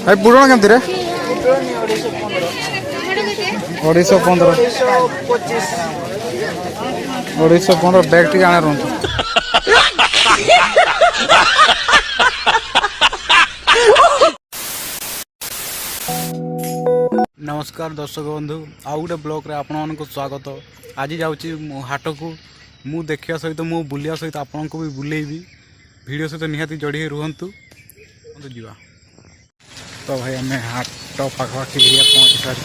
भाई पुराण केमती रे 215 215 बैग टी आने रहूँ नमस्कार दर्शक बंधु आउ गोटे ब्लॉग रे आपण मानक स्वागत। आज जाऊँगी हाट को मु देखा सहित मु बुलिया सहित आपण को भी बुलेबी वीडियो सहित निहाती जड़ी रुहतु जीवा। तो भाई आम हाट पाखापाखि एरिया पहुँची सारी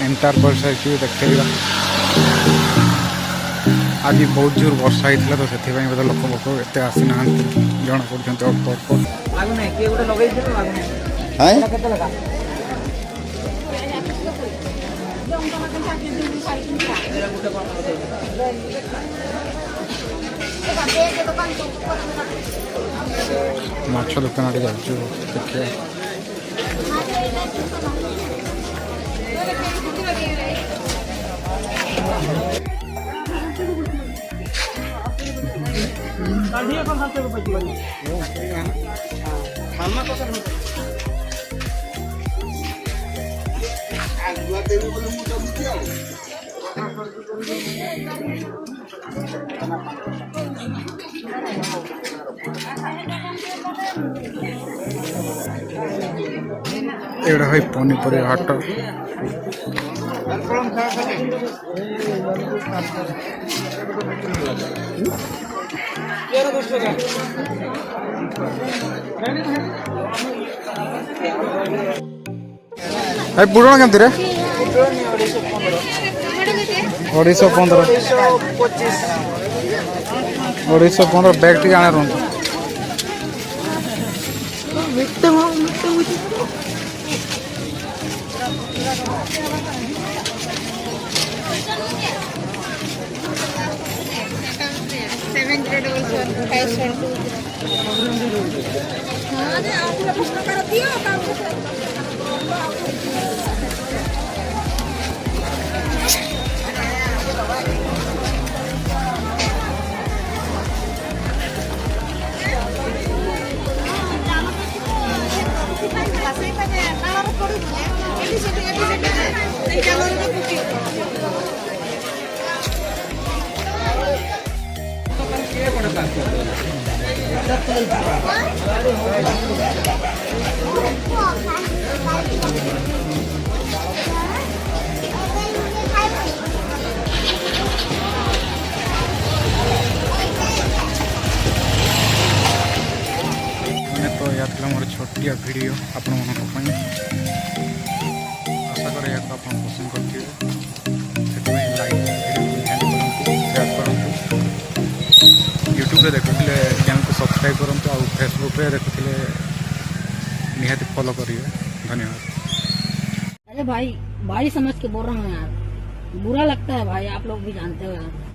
एंटर कर सारी देखा। आज बहुत जोर वर्षा होता तो से बोधे लोक लोक एत आसी ना जना पड़ते अल्प माछ दुकान आड़े जाऊँ देखिए। एड़ा है पनीपरिया हाट। भाई पुराण केमती रे 215 215 बैग टी आने रहूँ तो यह मोर छोटिया वीडियो आपण मन आशा कर पसंद करते लाइक शेयर करूँ। यूट्यूब देखुले चैनल को सब्सक्राइब करूँ और फेसबुक रे देखुले निहाती फॉलो करिए। धन्यवाद। अरे भाई समझ के बोल रहा हूँ यार, बुरा लगता है भाई, आप लोग भी जानते हो यार।